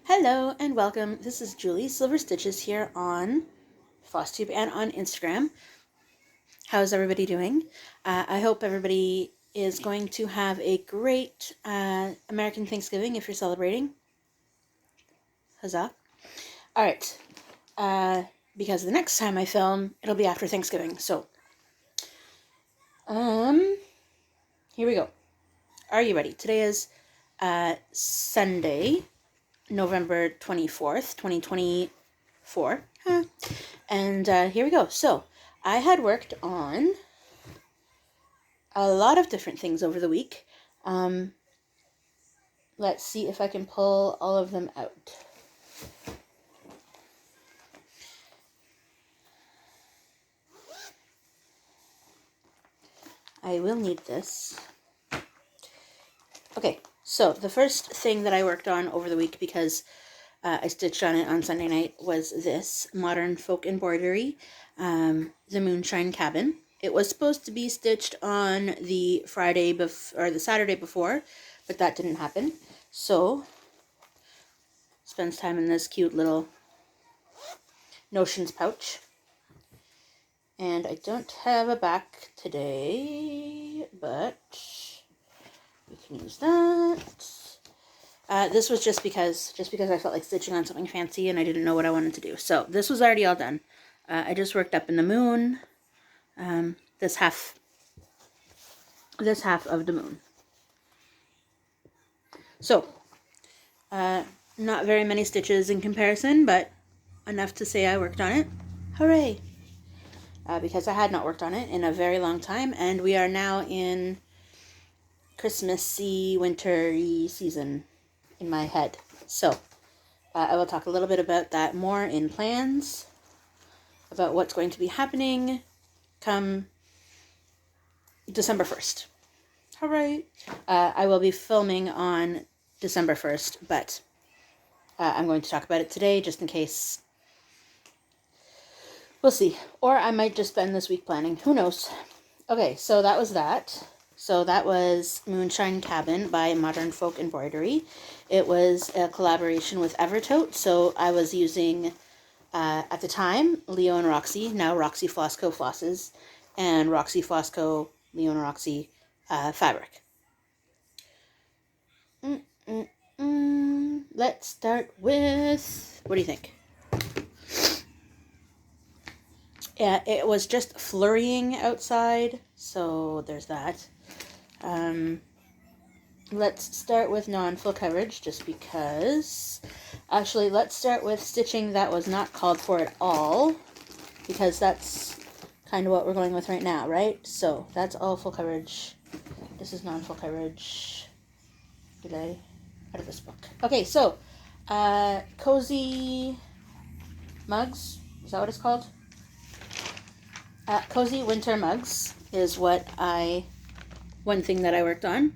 Hello and welcome. This is Julie Silver Stitches here on FlossTube and on Instagram. How's everybody doing? I hope everybody is going to have a great American Thanksgiving if you're celebrating. Huzzah. Alright, because the next time I film, it'll be after Thanksgiving. So, here we go. Are you ready? Today is Sunday, November 24th, 2024. And here we go. So, I had worked on a lot of different things over the week. Let's see if I can pull all of them out. I will need this. Okay, so the first thing that I worked on over the week, because I stitched on it on Sunday night, was this Modern Folk Embroidery, the Moonshine Cabin. It was supposed to be stitched on the the Saturday before, but that didn't happen. So, spends time in this cute little notions pouch. And I don't have a back today, but we can use that. This was just because I felt like stitching on something fancy and I didn't know what I wanted to do. So this was already all done. I just worked up in the moon, this half of the moon. So, not very many stitches in comparison, but enough to say I worked on it. Hooray! Because I had not worked on it in a very long time, and we are now in Christmassy, wintry season in my head. So, I will talk a little bit about that more in plans, about what's going to be happening come December 1st. Alright. I will be filming on December 1st, but I'm going to talk about it today just in case. We'll see. Or I might just spend this week planning. Who knows? Okay, so that was that. So that was Moonshine Cabin by Modern Folk Embroidery. It was a collaboration with Evertote. So I was using, at the time, Leo and Roxy, now Roxy Flossco flosses, and Roxy Flossco, Leo and Roxy fabric. Let's start with, what do you think? Yeah, it was just flurrying outside, so there's that. Let's start with non-full coverage, just because. Actually, let's start with stitching that was not called for at all, because that's kind of what we're going with right now, right? So, that's all full coverage. This is non-full coverage. Did I? Out of this book. Okay, so, Cozy Mugs, is that what it's called? Cozy Winter Mugs is one thing that I worked on.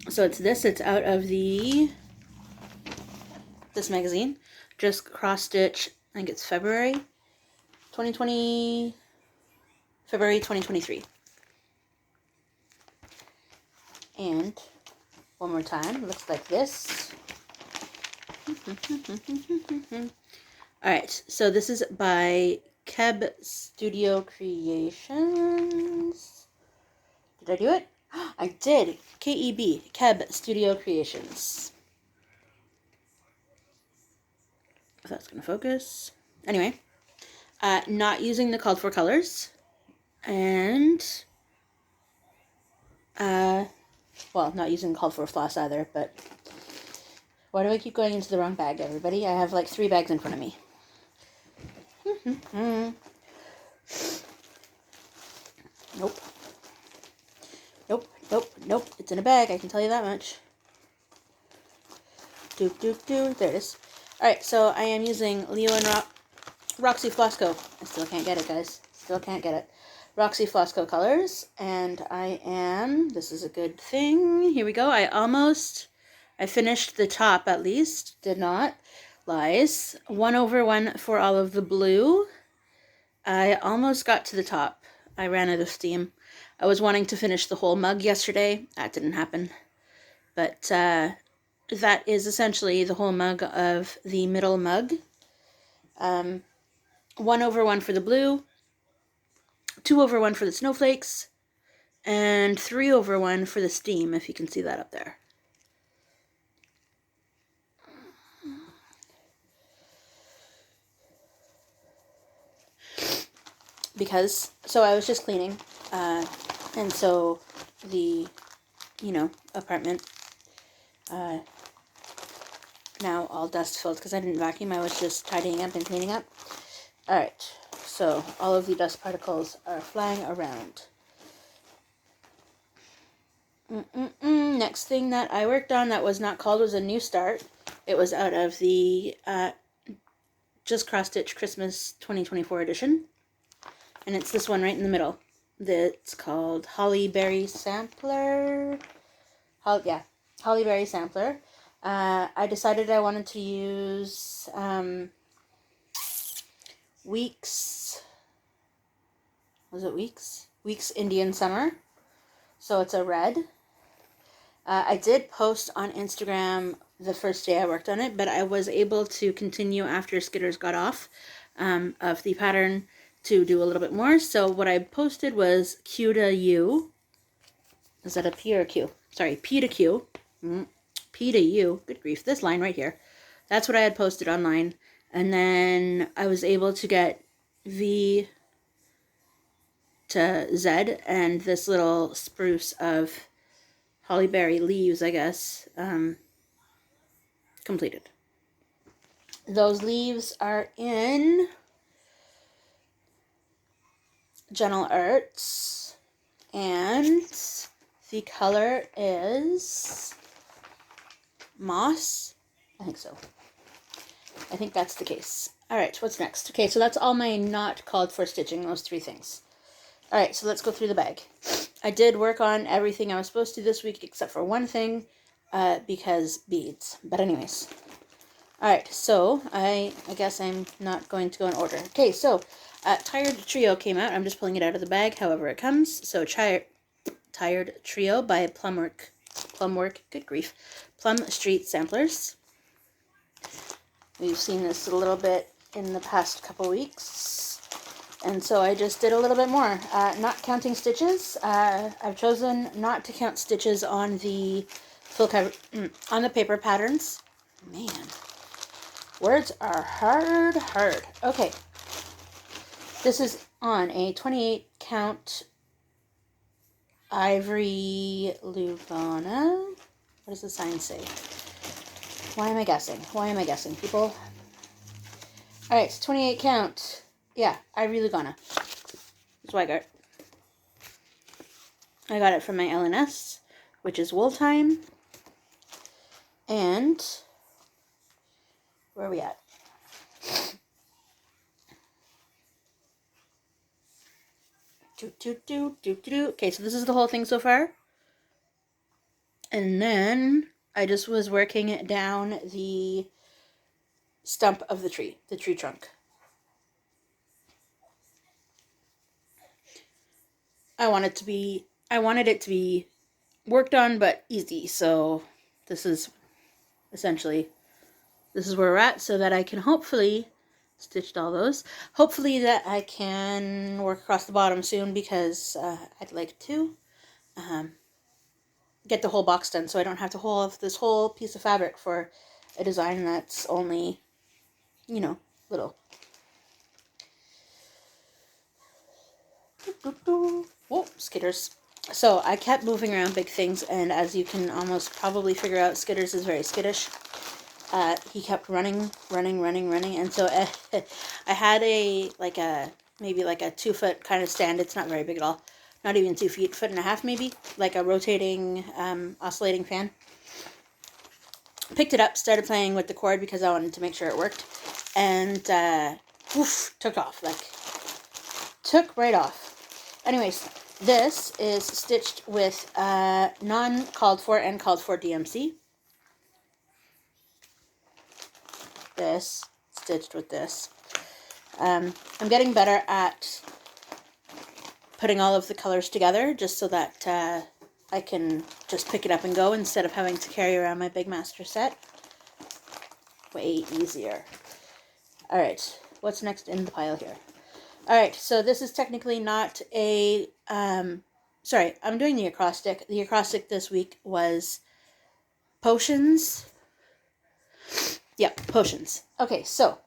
So it's out of this magazine. Just cross-stitch, I think it's February 2023. And one more time, it looks like this. Alright, so this is by Keb Studio Creations. Did I do it? I did. K-E-B, Keb Studio Creations. If that's going to focus. Anyway, not using the called for colors. And, well, not using called for floss either, but why do I keep going into the wrong bag, everybody? I have like 3 bags in front of me. Nope. It's in a bag, I can tell you that much. There it is. Alright, so I am using Leo and Roxy Flossco. I still can't get it, guys. Still can't get it. Roxy Flossco colors. And this is a good thing. Here we go. I finished the top at least. Did not. Lies. 1/1 for all of the blue. I almost got to the top. I ran out of steam. I was wanting to finish the whole mug yesterday. That didn't happen. But that is essentially the whole mug of the middle mug. 1/1 for the blue, 2/1 for the snowflakes, and 3/1 for the steam, if you can see that up there. Because, so I was just cleaning, and so the, apartment, now all dust filled because I didn't vacuum. I was just tidying up and cleaning up. Alright, so all of the dust particles are flying around. Next thing that I worked on that was not called was a new start. It was out of the Just Cross Stitch Christmas 2024 edition. And it's this one right in the middle. It's called Hollyberry Sampler. Hollyberry Sampler. I decided I wanted to use Weeks. Was it Weeks? Weeks Indian Summer. So it's a red. I did post on Instagram the first day I worked on it, but I was able to continue after Skitters got off of the pattern to do a little bit more. So what I posted was Q to U. Is that a P or a Q? Sorry, P to Q. P to U. Good grief. This line right here. That's what I had posted online. And then I was able to get V to Z and this little spruce of hollyberry leaves, I guess, completed. Those leaves are in Gentle Arts, and the color is Moss. I think so. I think that's the case. Alright, what's next? Okay, so that's all my not called for stitching, those 3 things. Alright, so let's go through the bag. I did work on everything I was supposed to this week except for one thing, because beads. But anyways. Alright, so I guess I'm not going to go in order. Okay, so Tired Trio came out. I'm just pulling it out of the bag however it comes. So Tired Trio by Plumwork. Good grief. Plum Street Samplers. We've seen this a little bit in the past couple weeks. And so I just did a little bit more. Not counting stitches. I've chosen not to count stitches on the full cover, on the paper patterns. Man, words are hard. Okay. This is on a 28 count ivory Lugana. What does the sign say? Why am I guessing, people? Alright, so 28 count. Yeah, ivory Lugana. That's what I got. I got it from my LNS, which is Wool Time. And where are we at? Okay, so this is the whole thing so far. And then I just was working it down the stump of the tree trunk. I wanted it to be worked on but easy, so this is essentially, this is where we're at, so that I can hopefully stitched all those. Hopefully that I can work across the bottom soon, because I'd like to get the whole box done so I don't have to hold this whole piece of fabric for a design that's only, little. Whoa, Skitters. So I kept moving around big things, and as you can almost probably figure out, Skitters is very skittish. He kept running, and so I had maybe a 2 foot kind of stand. It's not very big at all. Not even 2 feet, 1.5 feet maybe, like a rotating, oscillating fan. Picked it up, started playing with the cord because I wanted to make sure it worked, and took off, took right off. Anyways, this is stitched with non-called for and called for DMC. This stitched with this. I'm getting better at putting all of the colors together, just so that I can just pick it up and go instead of having to carry around my big master set. Way easier. All right, what's next in the pile here? All right, so this is technically not a, sorry, I'm doing the acrostic. The acrostic this week was potions. Yep, potions. Okay, so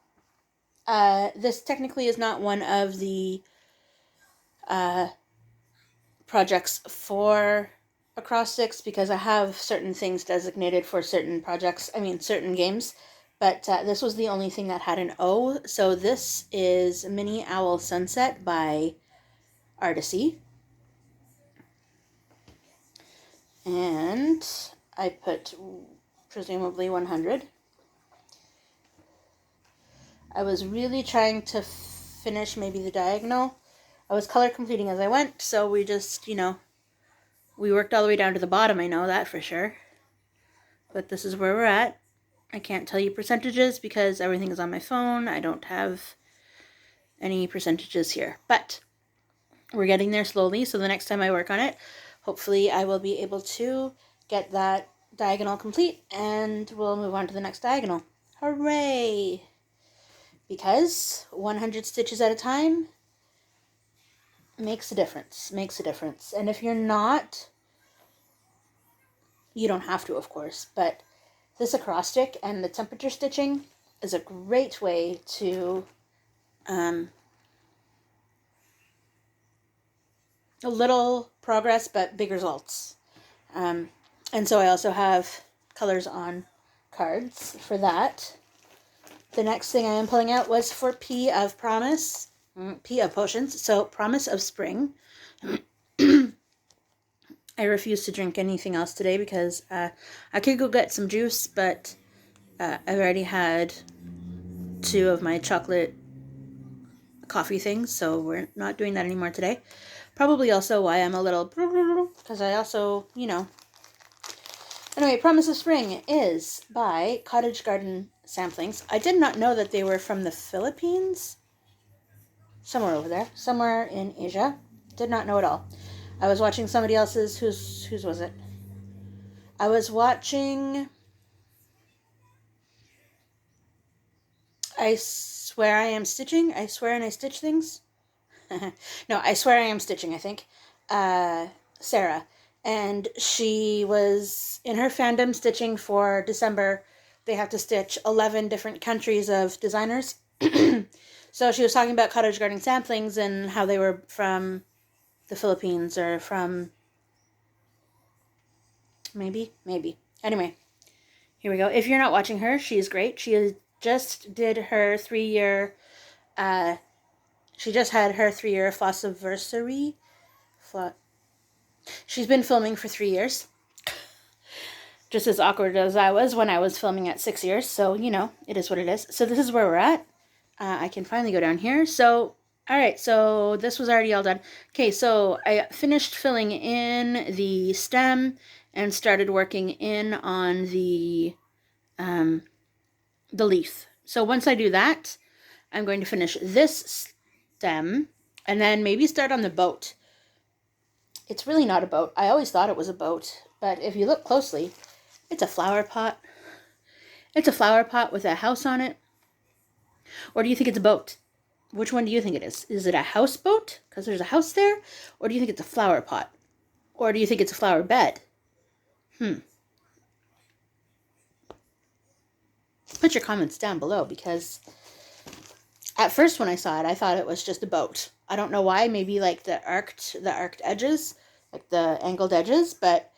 this technically is not one of the projects for acrostics because I have certain things designated for certain projects, certain games, but this was the only thing that had an O. So this is Mini Owl Sunset by Artisy. And I put presumably 100. I was really trying to finish maybe the diagonal. I was color completing as I went, so we just, we worked all the way down to the bottom, I know that for sure. But this is where we're at. I can't tell you percentages because everything is on my phone. I don't have any percentages here. But we're getting there slowly, so the next time I work on it, hopefully I will be able to get that diagonal complete and we'll move on to the next diagonal. Hooray! Because 100 stitches at a time makes a difference. And if you're not, you don't have to, of course, but this acrostic and the temperature stitching is a great way to a little progress but big results. And so I also have colors on cards for that. The next thing I am pulling out was for P of Promise, P of Potions, so Promise of Spring. I refuse to drink anything else today because I could go get some juice, but I've already had 2 of my chocolate coffee things, so we're not doing that anymore today. Probably also why I'm a little, because I also, Anyway, Promise of Spring is by Cottage Garden Samplings. I did not know that they were from the Philippines. Somewhere over there. Somewhere in Asia. Did not know at all. I was watching somebody else's, whose was it? I was watching, I Swear I Am Stitching. I Swear and I Stitch Things. No, I Swear I Am Stitching, I think. Sarah. And she was in her fandom stitching for December. They have to stitch 11 different countries of designers. So she was talking about Cottage Garden Samplings and how they were from the Philippines or from maybe. Anyway, here we go. If you're not watching her, she is great. She just did her 3-year, she just had her 3-year Flossiversary. She's been filming for 3 years. Just as awkward as I was when I was filming at 6 years. So, it is what it is. So this is where we're at. I can finally go down here. So, all right. So this was already all done. Okay, so I finished filling in the stem and started working in on the leaf. So once I do that, I'm going to finish this stem and then maybe start on the boat. It's really not a boat. I always thought it was a boat, but if you look closely, it's a flower pot. It's a flower pot with a house on it. Or do you think it's a boat? Which one do you think it is? Is it a houseboat? Because there's a house there? Or do you think it's a flower pot? Or do you think it's a flower bed? Put your comments down below because at first when I saw it, I thought it was just a boat. I don't know why. Maybe like the arced edges, like the angled edges, but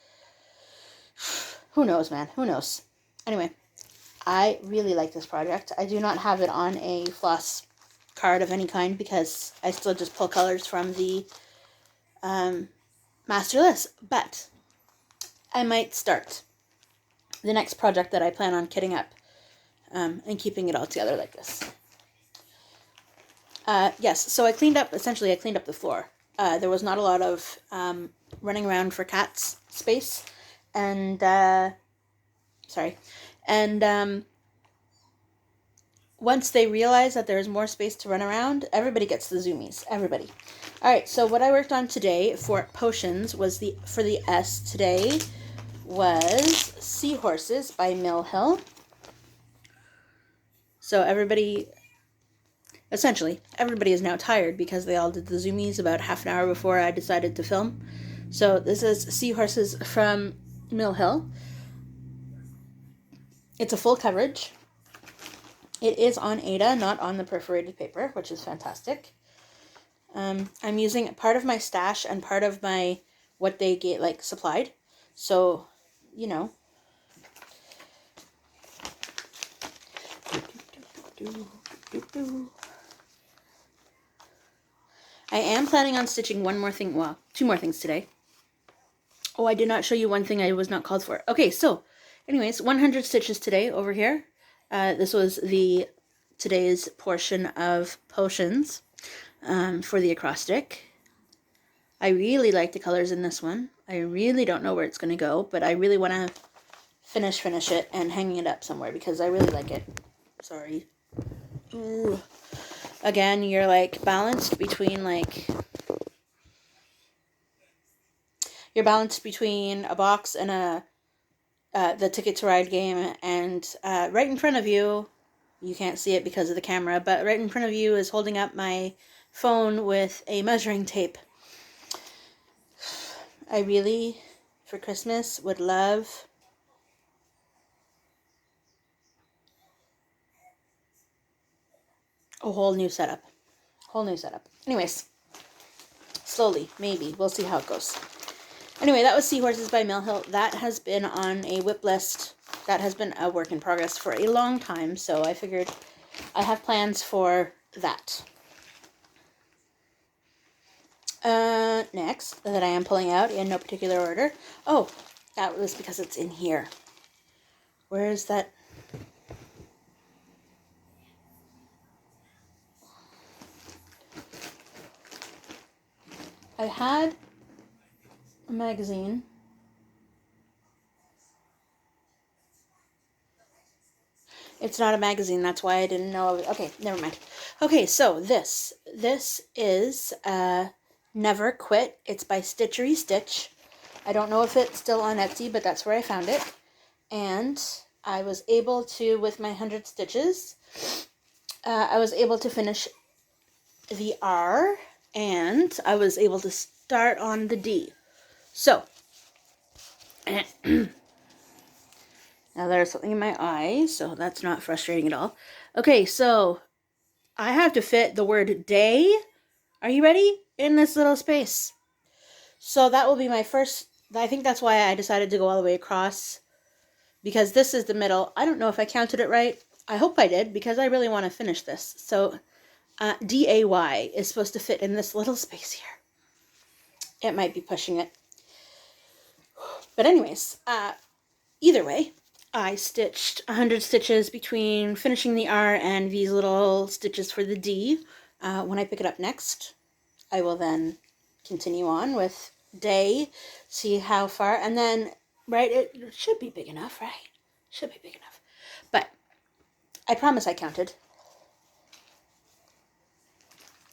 who knows, man? Who knows? Anyway, I really like this project. I do not have it on a floss card of any kind because I still just pull colors from the master list. But I might start the next project that I plan on kitting up and keeping it all together like this. Yes, so essentially I cleaned up the floor. There was not a lot of running around for cats space. And, once they realize that there's more space to run around, everybody gets the zoomies. Everybody. All right, so what I worked on today for potions was for the S today was Seahorses by Mill Hill. So essentially, everybody is now tired because they all did the zoomies about half an hour before I decided to film. So this is Seahorses from Mill Hill. It's a full coverage. It is on Ada, not on the perforated paper, which is fantastic. I'm using part of my stash and part of my what they get supplied. So, you know. I am planning on stitching one more thing, well, two more things today. Oh, I did not show you one thing I was not called for. Okay, so, anyways, 100 stitches today over here. This was today's portion of potions for the acrostic. I really like the colors in this one. I really don't know where it's going to go, but I really want to finish it and hang it up somewhere because I really like it. Sorry. Ooh. Again, you're balanced between you're balanced between a box and the Ticket to Ride game, and right in front of you, you can't see it because of the camera, but right in front of you is holding up my phone with a measuring tape. I really, for Christmas, would love a whole new setup. Anyways, slowly, maybe. We'll see how it goes. Anyway, that was Seahorses by Mill Hill. That has been on a whip list. That has been a work in progress for a long time, so I figured I have plans for that. Next, that I am pulling out in no particular order. Oh, that was because it's in here. Where is that? I had a magazine. It's not a magazine, that's why I didn't know. Okay, never mind. Okay, so this is Never Quit. It's by Stitchery Stitch. I don't know if it's still on Etsy, but that's where I found it. And I was able to, with my 100 stitches, I was able to finish the R, and I was able to start on the D. So, now there's something in my eye, so that's not frustrating at all. Okay, so I have to fit the word day, are you ready, in this little space. So that will be my first, I think that's why I decided to go all the way across, because this is the middle. I don't know if I counted it right. I hope I did, because I really want to finish this. So D-A-Y is supposed to fit in this little space here. It might be pushing it. But anyways, either way, I stitched 100 stitches between finishing the R and these little stitches for the D. When I pick it up next, I will then continue on with day, see how far, and then, right, it should be big enough, right? Should be big enough. But I promise I counted.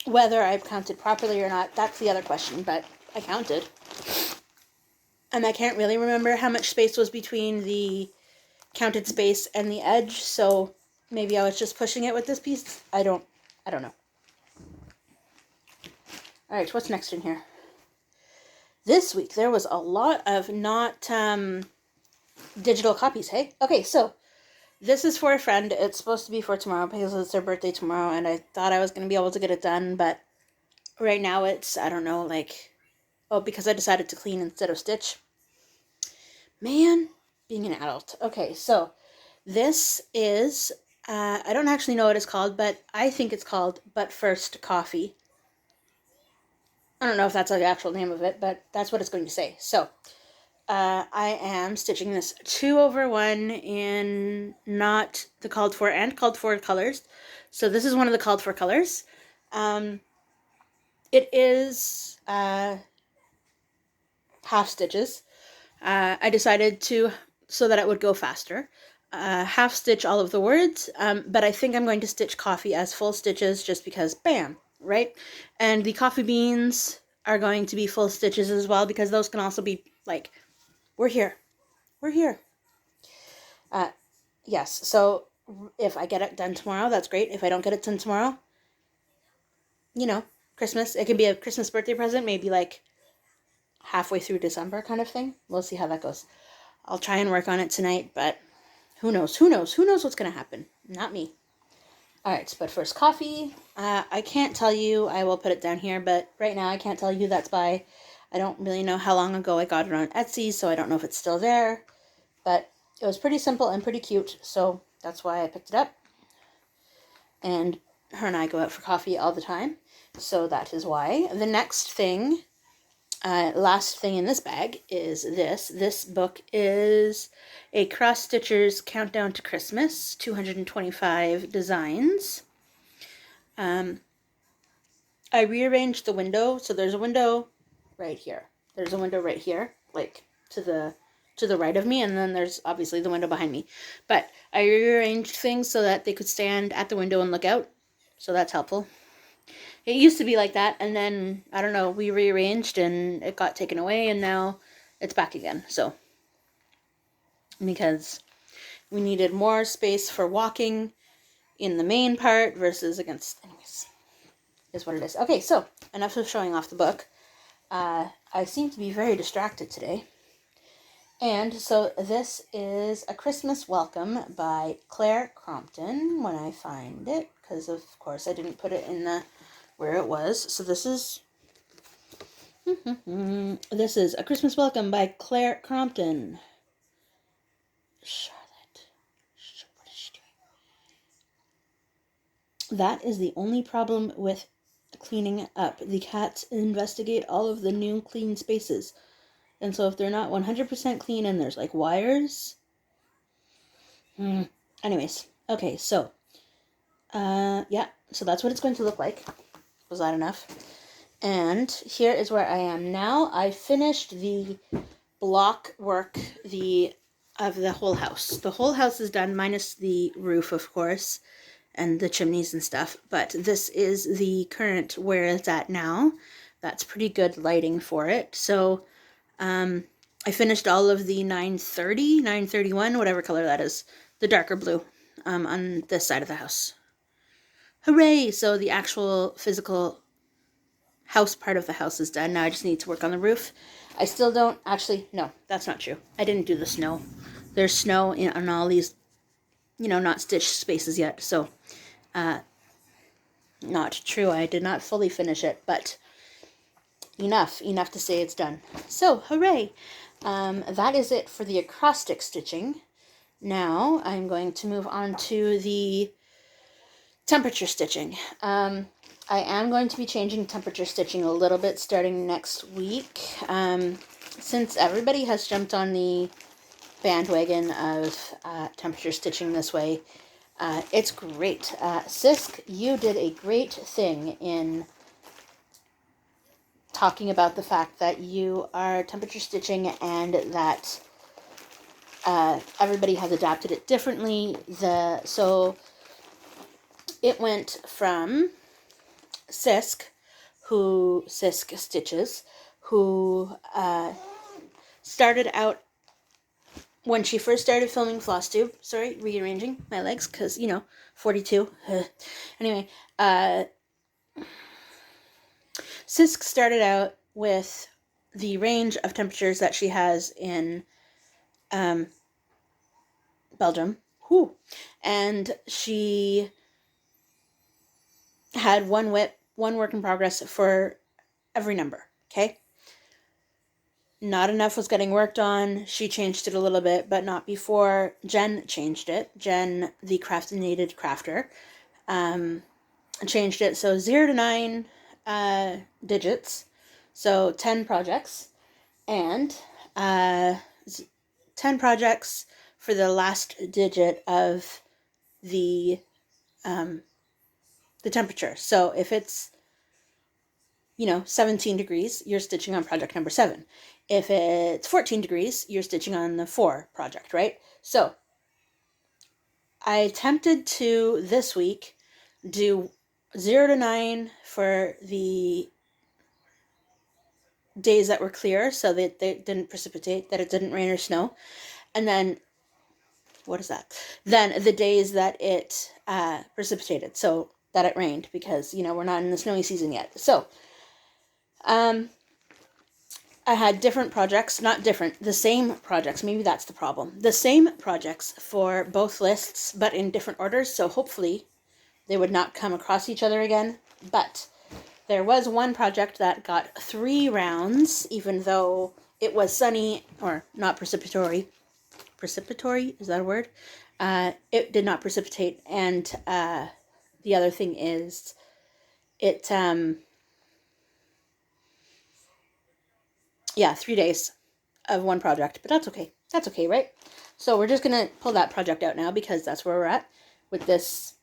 Whether I've counted properly or not, that's the other question, but I counted. And I can't really remember how much space was between the counted space and the edge, so maybe I was just pushing it with this piece. I don't know. Alright, what's next in here? This week there was a lot of not digital copies, hey? Okay, so this is for a friend. It's supposed to be for tomorrow because it's their birthday tomorrow, and I thought I was going to be able to get it done, but right now it's, I don't know, because I decided to clean instead of stitch. Man, being an adult. Okay, so this is, I don't actually know what it's called, but I think it's called But First Coffee. I don't know if that's the actual name of it, but that's what it's going to say. So, I am stitching this 2/1 in not the called for and called for colors. So this is one of the called for colors. It is half stitches. I decided to, so that it would go faster, half stitch all of the words, but I think I'm going to stitch coffee as full stitches just because, bam, right? And the coffee beans are going to be full stitches as well because those can also be we're here. We're here. Yes, so if I get it done tomorrow, that's great. If I don't get it done tomorrow, Christmas. It can be a Christmas birthday present, maybe like halfway through December kind of thing. We'll see how that goes. I'll try and work on it tonight, but who knows? Who knows? Who knows what's going to happen? Not me. All right, but first coffee. I can't tell you. I will put it down here, but right now I can't tell you who that's by. I don't really know how long ago I got it on Etsy, so I don't know if it's still there. But it was pretty simple and pretty cute, so that's why I picked it up. And her and I go out for coffee all the time, so that is why. The next thing, last thing in this bag is this. This book is a Cross Stitchers Countdown to Christmas, 225 designs. I rearranged the window, so there's a window right here. There's a window right here, like to the right of me, and then there's obviously the window behind me. But I rearranged things so that they could stand at the window and look out, so that's helpful. It used to be like that, and then, I don't know, we rearranged and it got taken away, and now it's back again, so. Because we needed more space for walking in the main part versus against, anyways, is what it is. Okay, so, enough of showing off the book. I seem to be very distracted today. And so this is A Christmas Welcome by Claire Crompton, when I find it, because of course I didn't put it in the where it was. So this is this is A Christmas Welcome by Claire Crompton. Charlotte, what is she doing? That is the only problem with cleaning up. The cats investigate all of the new clean spaces. And so if they're not 100% clean and there's like wires. Anyways, okay, so yeah, so that's what it's going to look like. Was that enough? And here is where I am now. I finished the block work of the whole house. The whole house is done, minus the roof, of course, and the chimneys and stuff. But this is the current where it's at now. That's pretty good lighting for it. So I finished all of the 930, 931, whatever color that is, the darker blue, on this side of the house. Hooray! So the actual physical house part of the house is done. Now I just need to work on the roof. I still don't, actually, no, that's not true. I didn't do the snow. There's snow on all these, not stitched spaces yet. So, not true. I did not fully finish it, but enough to say it's done. So, hooray! That is it for the acrostic stitching. Now, I'm going to move on to the temperature stitching. I am going to be changing temperature stitching a little bit starting next week. Since everybody has jumped on the bandwagon of temperature stitching this way, it's great. Sisk, you did a great thing in talking about the fact that you are temperature stitching and that everybody has adapted it differently. So it went from Sisk Stitches, who started out when she first started filming FlossTube. Sorry, rearranging my legs because 42. Anyway, Sisk started out with the range of temperatures that she has in Belgium. Whew. And she had one work in progress for every number, okay? Not enough was getting worked on. She changed it a little bit, but not before Jen changed it. Jen, the Craftinated Crafter, changed it. So 0 to 9 digits, so 10 projects, and 10 projects for the last digit of the temperature. So if it's 17 degrees, you're stitching on project number 7. If it's 14 degrees, you're stitching on the 4 project, right? So I attempted to this week do 0 to 9 for the days that were clear, so that they didn't precipitate, that it didn't rain or snow, And then, what is that? Then the days that it precipitated, so that it rained, because, you know, we're not in the snowy season yet. So, I had different projects, not different, the same projects. Maybe that's the problem. The same projects for both lists, but in different orders. So hopefully they would not come across each other again. But there was one project that got 3 rounds, even though it was sunny, or not precipitory. Precipitory, is that a word? It did not precipitate. And the other thing is, it, 3 days of one project, but that's okay. That's okay, right? So we're just going to pull that project out now, because that's where we're at with this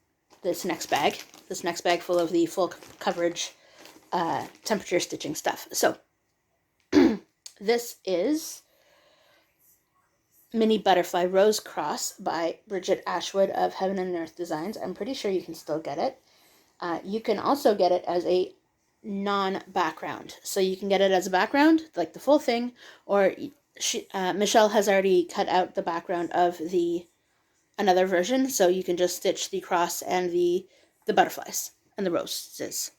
next bag. This next bag full of the full coverage temperature stitching stuff. So this is Mini Butterfly Rose Cross by Bridget Ashwood of Heaven and Earth Designs. I'm pretty sure you can still get it. You can also get it as a non-background. So you can get it as a background, like the full thing, or Michelle has already cut out the background of another version, so you can just stitch the cross and the butterflies and the roses.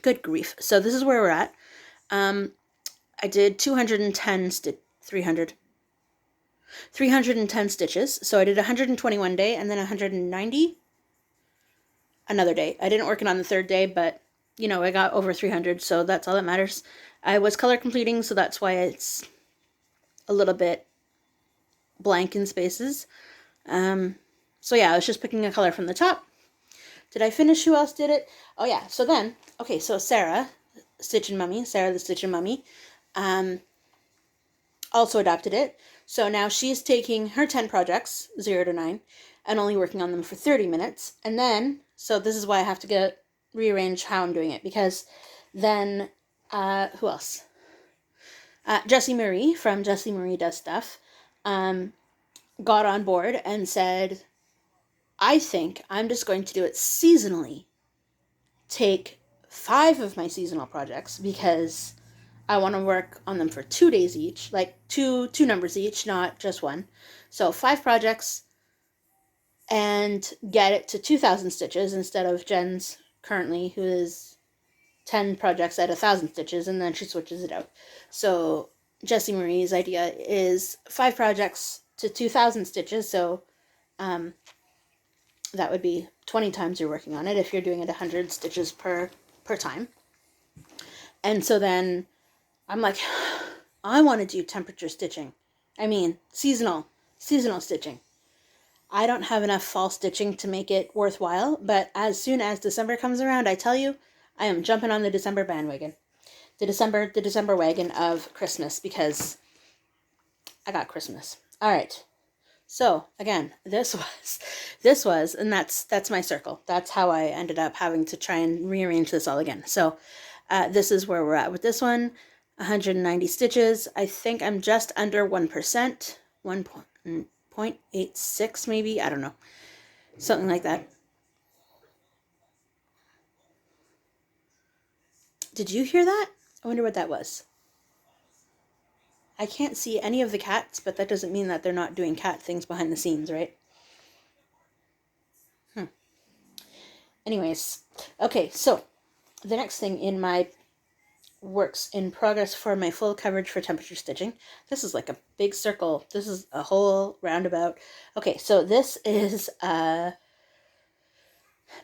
Good grief. So this is where we're at. I did 310 stitches. So I did 121 day and then 190 another day. I didn't work it on the 3rd day, but you know, I got over 300, so that's all that matters. I was color completing, so that's why it's a little bit blank in spaces. So yeah, I was just picking a color from the top. Did I finish? Who else did it? Oh yeah, so then, okay, so Sarah the Stitch and Mummy, also adopted it. So now she's taking her 10 projects, 0 to 9, and only working on them for 30 minutes. And then, so this is why I have to rearrange how I'm doing it, because then, who else? Jessie Marie from Jessie Marie Does Stuff got on board and said, I think I'm just going to do it seasonally. Take 5 of my seasonal projects, because I want to work on them for 2 days each, like two numbers each, not just one. So 5 projects, and get it to 2,000 stitches instead of Jen's currently, who is 10 projects at 1,000 stitches, and then she switches it out. So Jessie Marie's idea is 5 projects to 2,000 stitches, so that would be 20 times you're working on it if you're doing it 100 stitches per time. And so then I'm like, I want to do temperature stitching. I mean, seasonal stitching. I don't have enough fall stitching to make it worthwhile, but as soon as December comes around, I tell you, I am jumping on the December bandwagon. The December wagon of Christmas, because I got Christmas. All right. So again, this was, and that's my circle. That's how I ended up having to try and rearrange this all again. So this is where we're at with this one. 190 stitches. I think I'm just under 1%, 1.86 maybe. I don't know. Something like that. Did you hear that? I wonder what that was. I can't see any of the cats, but that doesn't mean that they're not doing cat things behind the scenes, right? Anyways, okay, so the next thing in my works in progress for my full coverage for temperature stitching. This is like a big circle. This is a whole roundabout. Okay, so this is a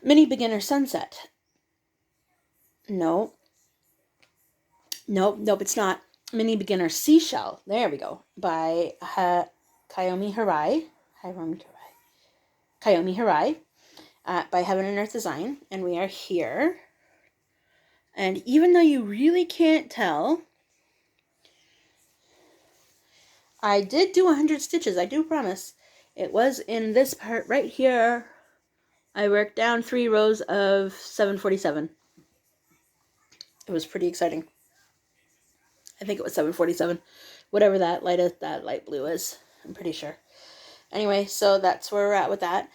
Mini Beginner Sunset. Nope, it's not. Mini Beginner Seashell. There we go. By Kayomi Horray. By Heaven and Earth Design. And we are here. And even though you really can't tell, I did do 100 stitches, I do promise. It was in this part right here. I worked down 3 rows of 747. It was pretty exciting. I think it was 747. Whatever that light blue is, I'm pretty sure. Anyway, so that's where we're at with that.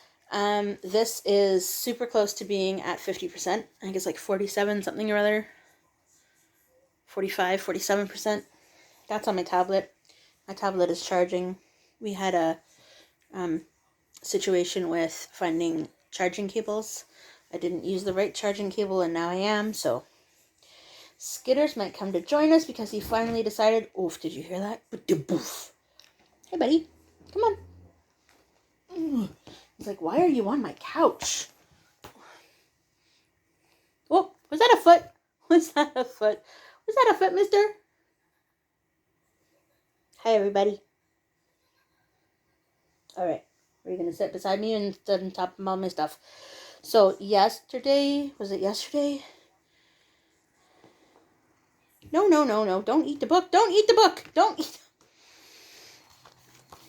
This is super close to being at 50%. I think it's like 47 something or other. 45, 47%. That's on my tablet. My tablet is charging. We had a situation with finding charging cables. I didn't use the right charging cable, and now I am, so Skitters might come to join us because he finally decided, oof, did you hear that? Boof. Hey, buddy, come on. He's like, why are you on my couch? Oh, was that a foot? Was that a foot? Was that a foot, mister? Hi, everybody. All right. Are you going to sit beside me and sit on top of all my stuff? So, yesterday, was it yesterday? No. Don't eat the book. Don't eat the book. Don't eat.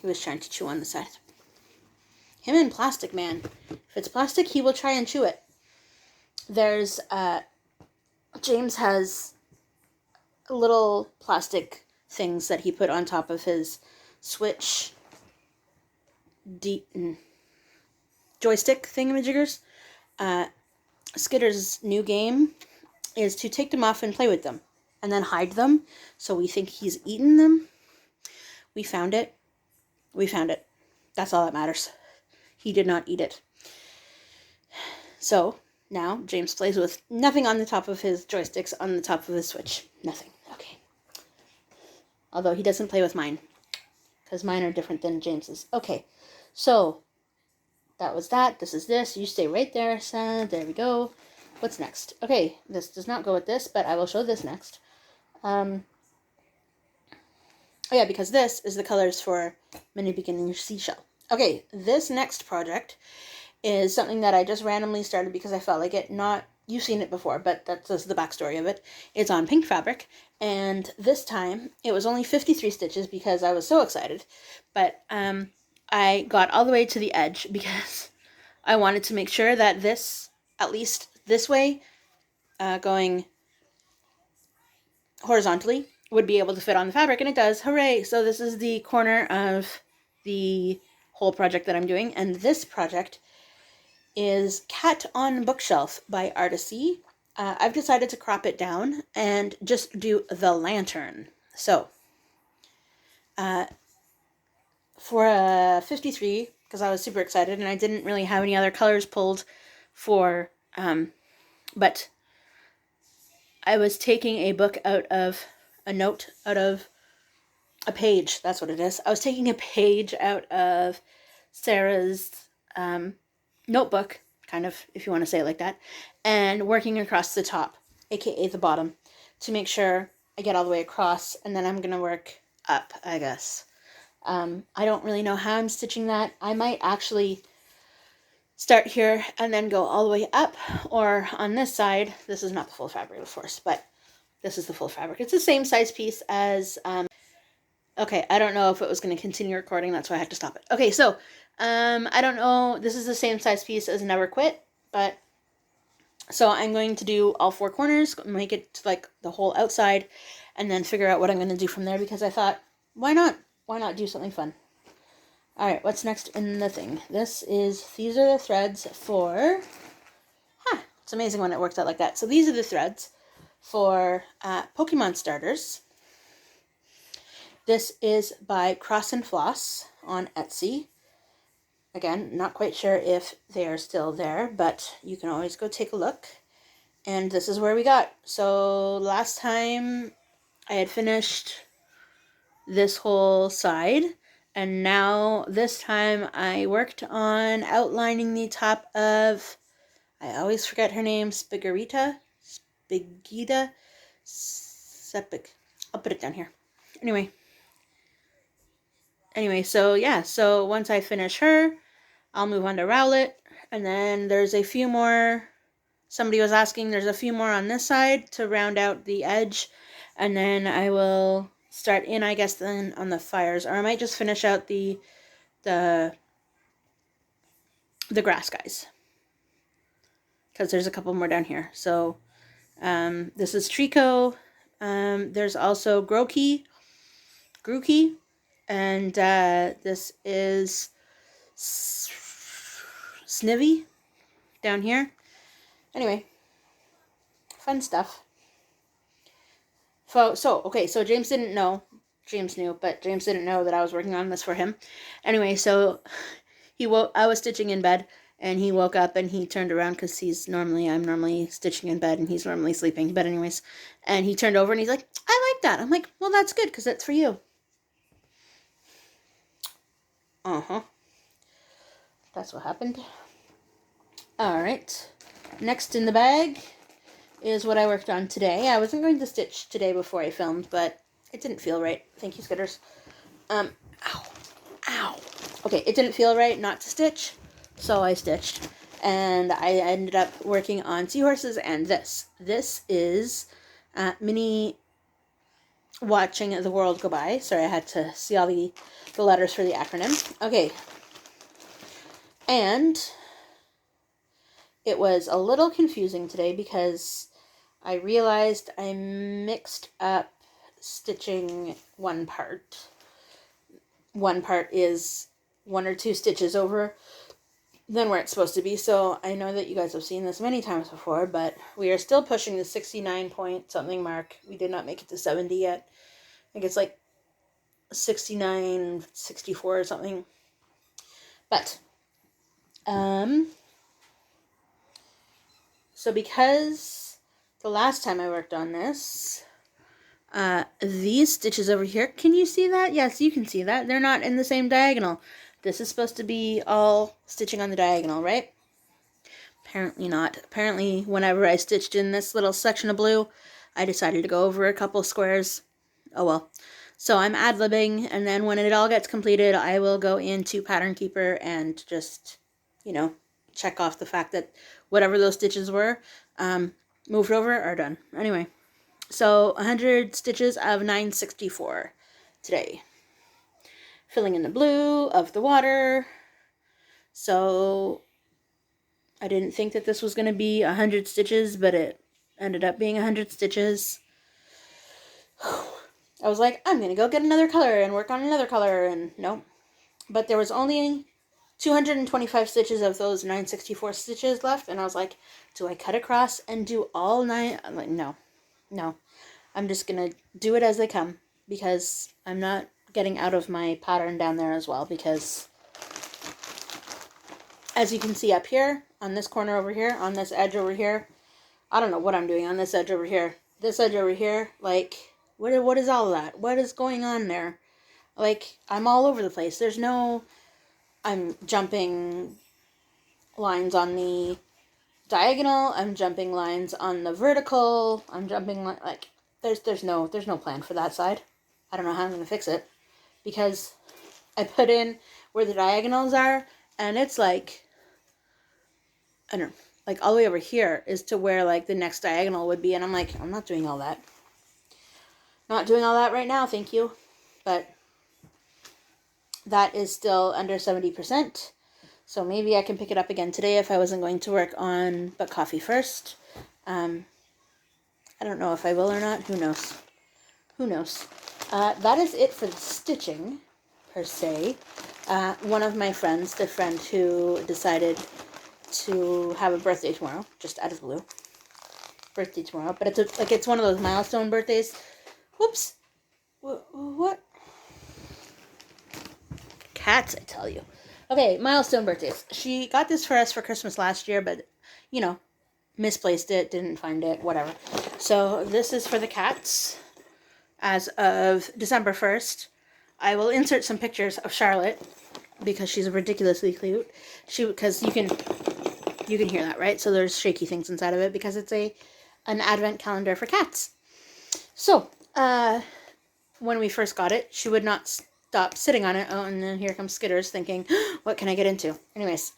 He was trying to chew on the side. Him and Plastic Man. If it's plastic, he will try and chew it. There's, James has little plastic things that he put on top of his Switch joystick thingamajiggers. Skitter's new game is to take them off and play with them, and then hide them, so we think he's eaten them. We found it. That's all that matters. He did not eat it. So, now, James plays with nothing on the top of his joysticks, on the top of his Switch. Nothing. Okay. Although he doesn't play with mine, because mine are different than James's. Okay, so, that was that. This is this. You stay right there, son. There we go. What's next? Okay, this does not go with this, but I will show this next. Oh yeah, because this is the colors for Mini Beginner Seashell. Okay, this next project is something that I just randomly started because I felt like it. You've seen it before, but that's the backstory of it. It's on pink fabric, and this time it was only 53 stitches because I was so excited. But I got all the way to the edge because I wanted to make sure that this, at least this way, going horizontally, would be able to fit on the fabric, and it does. Hooray! So this is the corner of the whole project that I'm doing, and this project is Cat on Bookshelf by Artisy. I've decided to crop it down and just do the lantern. So, for a 53, because I was super excited, and I didn't really have any other colors pulled for, but I was taking a note out of a page. That's what it is. I was taking a page out of Sarah's notebook, kind of, if you want to say it like that, and working across the top, aka the bottom, to make sure I get all the way across, and then I'm going to work up, I guess. I don't really know how I'm stitching that. I might actually start here and then go all the way up, or on this side, this is not the full fabric, of course, but this is the full fabric. It's the same size piece as, okay, I don't know if it was going to continue recording, that's why I had to stop it. Okay, so, I don't know, this is the same size piece as Never Quit, but, so I'm going to do all four corners, make it like the whole outside, and then figure out what I'm going to do from there, because I thought, why not? Why not do something fun? Alright, what's next in the thing? These are the threads for, it's amazing when it works out like that. So these are the threads for Pokemon starters. This is by Cross and Floss on Etsy. Again, not quite sure if they are still there, but you can always go take a look. And this is where we got. So last time I had finished this whole side, and now this time I worked on outlining the top of, I always forget her name, Spigita, Sepic. I'll put it down here. Anyway, so yeah, so once I finish her, I'll move on to Rowlet, and then there's a few more, somebody was asking, there's a few more on this side to round out the edge, and then I will start in, I guess, then on the fires, or I might just finish out the grass guys, because there's a couple more down here. So this is Trico, there's also Grookey, and this is Snivy down here. Anyway, fun stuff. So James didn't know. James knew, but James didn't know that I was working on this for him. Anyway, so I was stitching in bed, and he woke up and he turned around because I'm normally stitching in bed and he's normally sleeping. But anyways, and he turned over and he's like, I like that. I'm like, well, that's good because it's for you. That's what happened. All right. Next in the bag is what I worked on today. I wasn't going to stitch today before I filmed, but it didn't feel right. Thank you, Skitters. Ow. Okay, it didn't feel right not to stitch, so I stitched. And I ended up working on Seahorses and this. This is Mini Watching the World Go By. Sorry, I had to see all the letters for the acronym. Okay. And it was a little confusing today because I realized I mixed up stitching one part. One part is 1 or 2 stitches over than where it's supposed to be. So I know that you guys have seen this many times before, but we are still pushing the 69 point something mark. We did not make it to 70 yet. I think it's like 69, 64 or something. But, so because the last time I worked on this, these stitches over here, can you see that? Yes, you can see that. They're not in the same diagonal. This is supposed to be all stitching on the diagonal, right? Apparently not. Apparently, whenever I stitched in this little section of blue, I decided to go over a couple squares. Oh well. So I'm ad-libbing, and then when it all gets completed, I will go into Pattern Keeper and just, check off the fact that whatever those stitches were, moved over are done. Anyway, so 100 stitches of 964 today. Filling in the blue of the water. So I didn't think that this was going to be 100 stitches, but it ended up being 100 stitches. I was like, I'm going to go get another color and work on another color, and no. But there was only 225 stitches of those 964 stitches left, and I was like, do I cut across and do all 9? I'm like, no. I'm just going to do it as they come, because I'm not getting out of my pattern down there as well, because as you can see up here, on this corner over here, on this edge over here, I don't know what I'm doing on this edge over here. This edge over here, like, what is all of that? What is going on there? Like, I'm all over the place. I'm jumping lines on the diagonal, I'm jumping lines on the vertical, I'm jumping, like, there's no plan for that side. I don't know how I'm going to fix it, because I put in where the diagonals are, and it's like, I don't know, like all the way over here is to where like the next diagonal would be, and I'm like, I'm not doing all that. Not doing all that right now, thank you. But that is still under 70%, so maybe I can pick it up again today if I wasn't going to work on But Coffee First. I don't know if I will or not. Who knows? That is it for the stitching, per se. One of my friends, the friend who decided to have a birthday tomorrow, just out of the blue. Birthday tomorrow, but it's one of those milestone birthdays. Whoops. What? Cats, I tell you. Okay, milestone birthdays. She got this for us for Christmas last year, but, misplaced it, didn't find it, whatever. So this is for the cats as of December 1st. I will insert some pictures of Charlotte because she's ridiculously cute. Because you can hear that, right? So there's shaky things inside of it because it's an advent calendar for cats. So, when we first got it, she would not stop sitting on it. Oh, and then here comes Skitters thinking, what can I get into? Anyways,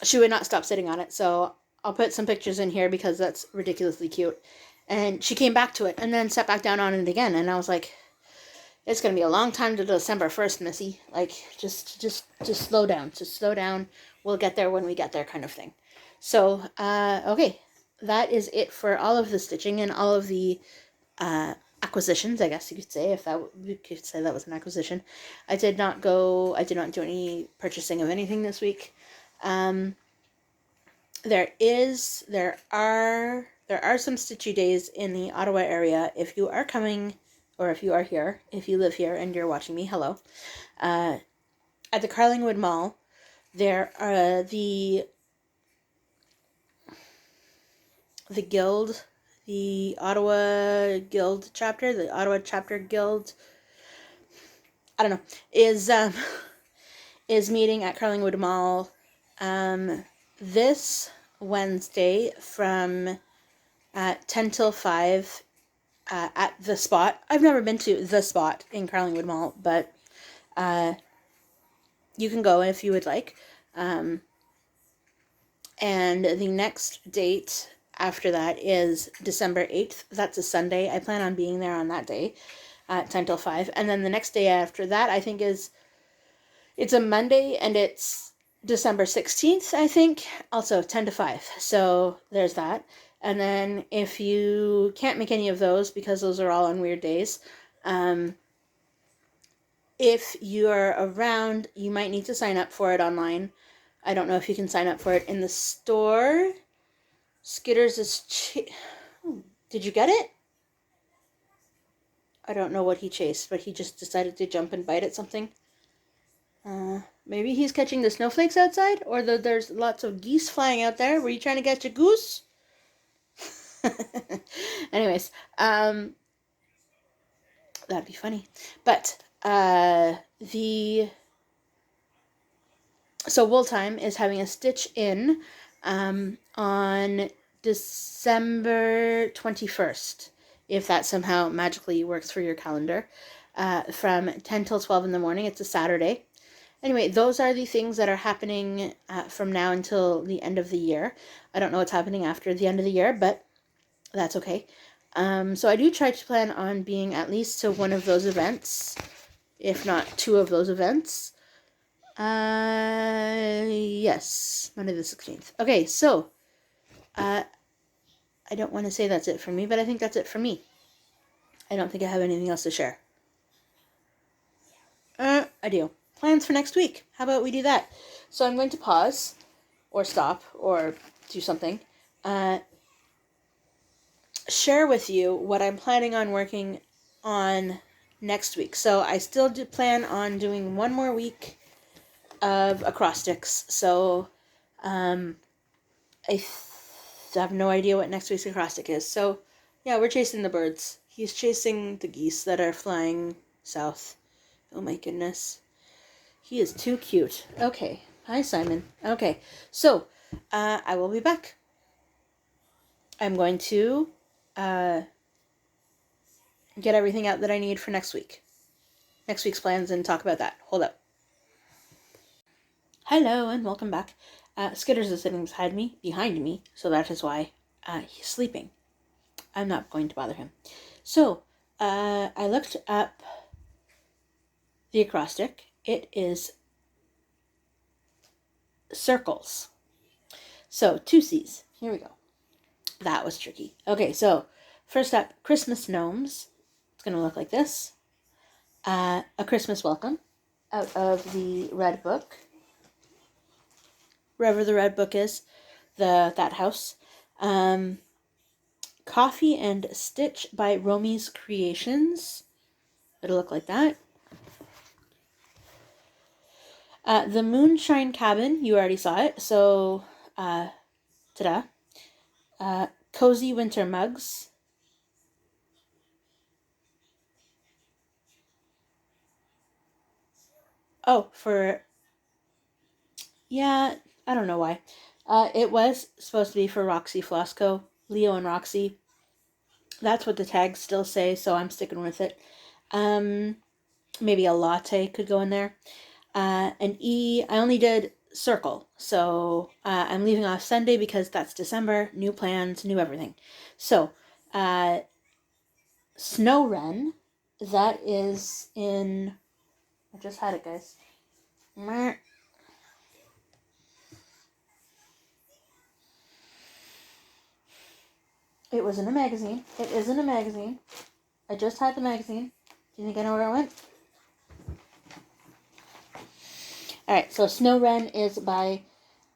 she would not stop sitting on it, so I'll put some pictures in here because that's ridiculously cute. And she came back to it and then sat back down on it again, and I was like, it's going to be a long time to December 1st, Missy. Like, just slow down. Just slow down. We'll get there when we get there, kind of thing. So, okay. That is it for all of the stitching and all of the acquisitions, I guess you could say, you could say that was an acquisition. I did not do any purchasing of anything this week. There are there are some stitchy days in the Ottawa area. If you are coming, or if you are here, if you live here and you're watching me, hello. At the Carlingwood Mall, there are the guild, the Ottawa Guild chapter, the Ottawa Chapter Guild, I don't know, is meeting at Carlingwood Mall this Wednesday from 10 till 5 at the Spot. I've never been to the Spot in Carlingwood Mall, but you can go if you would like. And the next date after that is December 8th. That's a Sunday. I plan on being there on that day at 10 till 5. And then the next day after that, I think it's a Monday, and it's December 16th, I think. Also 10 to 5. So there's that. And then if you can't make any of those, because those are all on weird days, if you're around, you might need to sign up for it online. I don't know if you can sign up for it in the store. Skitters is... Did you get it? I don't know what he chased, but he just decided to jump and bite at something. Maybe he's catching the snowflakes outside, or there's lots of geese flying out there. Were you trying to catch a goose? Anyways, that'd be funny. But so Wool Time is having a stitch in on December 21st, if that somehow magically works for your calendar, from 10 till 12 in the morning. It's a Saturday. Anyway, those are the things that are happening from now until the end of the year. I don't know what's happening after the end of the year, but that's okay. So I do try to plan on being at least to one of those events, if not two of those events. Yes, Monday the 16th. Okay, so I don't want to say that's it for me, but I think that's it for me. I don't think I have anything else to share. I do. Plans for next week. How about we do that? So I'm going to pause, or stop, or do something. Share with you what I'm planning on working on next week. So I still do plan on doing one more week of acrostics. So I have no idea what next week's acrostic is. So yeah, we're chasing the birds. He's chasing the geese that are flying south. Oh my goodness. He is too cute. Okay. Hi, Simon. Okay. So I will be back. I'm going to get everything out that I need for next week. Next week's plans, and talk about that. Hold up. Hello, and welcome back. Skitters is sitting behind me, so that is why he's sleeping. I'm not going to bother him. So, I looked up the acrostic. It is circles. So, 2 C's. Here we go. That was tricky. Okay, so first up, Christmas gnomes. It's going to look like this. A Christmas welcome out of the Red Book. Wherever the Red Book is, that house. Coffee and Stitch by Romy's Creations. It'll look like that. The Moonshine Cabin, you already saw it, so ta-da. Cozy Winter Mugs. Oh, yeah, I don't know why. It was supposed to be for Roxy Flosco, Leo and Roxy. That's what the tags still say, so I'm sticking with it. Maybe a latte could go in there. An E, I only did circle, so I'm leaving off Sunday because that's December, new plans, new everything. So, Snow Wren, that is in, I just had it, guys. It was in a magazine. It is in a magazine. I just had the magazine. Do you think I know where it went? Alright, so Snow Wren is by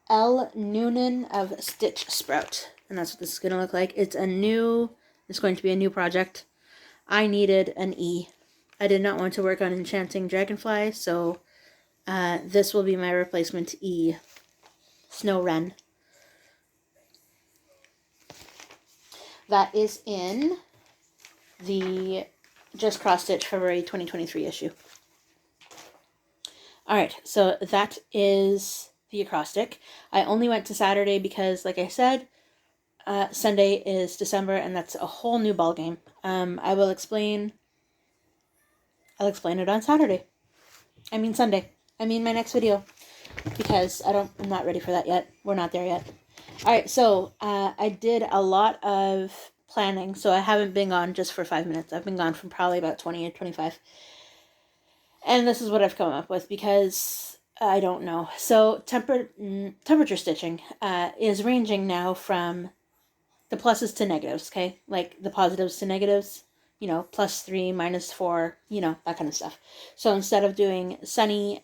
L. Noonan of Stitch Sprout. And that's what this is going to look like. It's going to be a new project. I needed an E. I did not want to work on Enchanting Dragonfly, so this will be my replacement E. Snow Wren. That is in the Just Cross Stitch February 2023 issue. Alright, so that is the acrostic. I only went to Saturday because, like I said, Sunday is December, and that's a whole new ballgame. I'll explain it on Saturday. I mean Sunday. I mean my next video. Because I'm not ready for that yet. We're not there yet. Alright, so I did a lot of planning, so I haven't been gone just for 5 minutes. I've been gone for probably about 20 or 25. And this is what I've come up with because I don't know. So temperature stitching is ranging now from the pluses to negatives, okay? Like the positives to negatives, you know, +3, -4, you know, that kind of stuff. So instead of doing sunny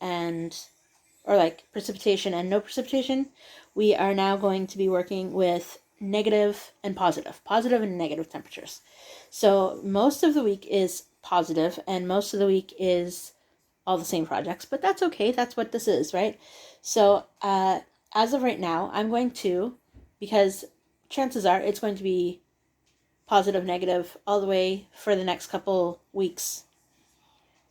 or like precipitation and no precipitation, we are now going to be working with negative and positive and negative temperatures. So most of the week is positive and most of the week is all the same projects, but that's okay. That's what this is, right? So as of right now, I'm going to, because chances are it's going to be positive, negative all the way for the next couple weeks.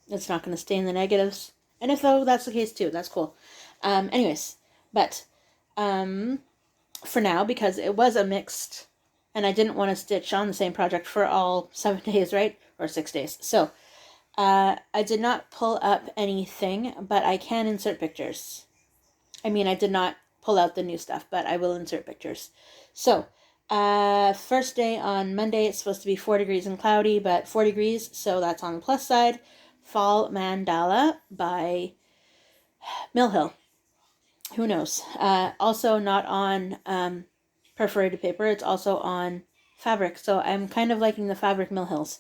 It's not going to stay in the negatives. And if though that's the case too, that's cool. Anyways, but for now, because it was a mixed, and I didn't want to stitch on the same project for all 7 days, right? Or 6 days. So I did not pull up anything, but I can insert pictures. I mean, I did not pull out the new stuff, but I will insert pictures. So, first day on Monday, it's supposed to be 4 degrees and cloudy, but 4 degrees, so that's on the plus side. Fall Mandala by Mill Hill. Who knows? Also not on perforated paper, it's also on fabric, so I'm kind of liking the fabric Mill Hills.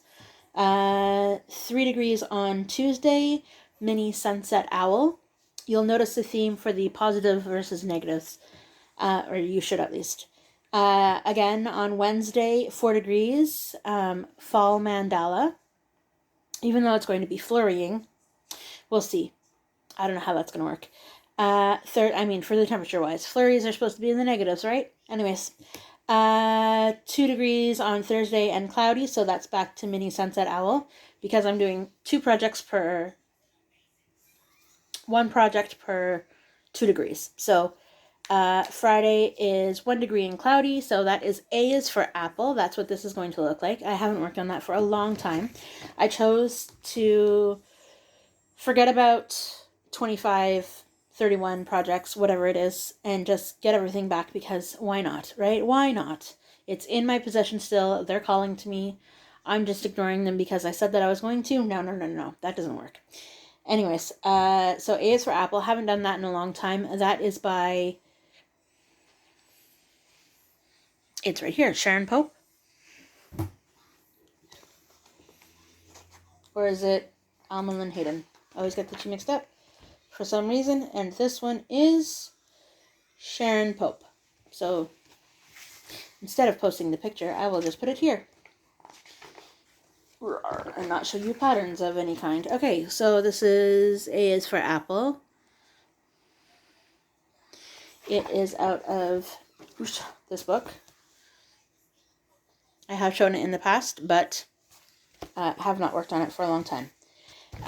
3 degrees on Tuesday, Mini Sunset Owl. You'll notice the theme for the positive versus negatives, or you should at least. Again, on Wednesday, 4 degrees, Fall Mandala. Even though it's going to be flurrying, we'll see. I don't know how that's going to work. For the temperature-wise, flurries are supposed to be in the negatives, right? Anyways, 2 degrees on Thursday and cloudy, so that's back to Mini Sunset Owl, because I'm doing 1 project per 2 degrees. So Friday is 1 degree and cloudy, so that is A is for apple. That's what this is going to look like. I haven't worked on that for a long time. I chose to forget about 25, 31 projects, whatever it is, and just get everything back because why not, right? Why not? It's in my possession still. They're calling to me. I'm just ignoring them because I said that I was going to. No. That doesn't work. Anyways, so A is for apple. Haven't done that in a long time. That is by... It's right here. Sharon Pope. Or is it Alma Lynn Hayden? I always get the two mixed up for some reason. And this one is Sharon Pope. So instead of posting the picture, I will just put it here. And not show you patterns of any kind. Okay, so this is A is for apple. It is out of this book. I have shown it in the past, but have not worked on it for a long time.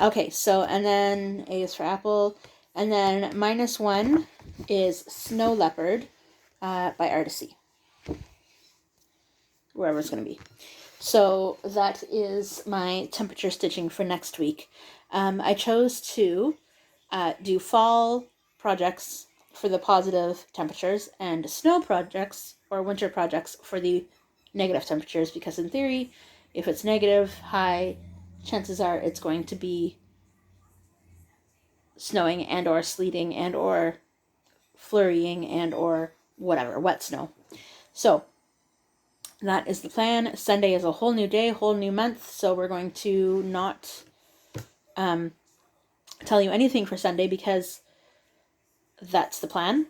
Okay, so, and then A is for apple. And then -1 is Snow Leopard by Artisy. Wherever it's going to be. So that is my temperature stitching for next week. I chose to do fall projects for the positive temperatures and snow projects or winter projects for the negative temperatures, because in theory, if it's negative high, chances are it's going to be snowing and or sleeting and or flurrying and or whatever, wet snow. So that is the plan. Sunday is a whole new day, whole new month, so we're going to not tell you anything for Sunday because that's the plan.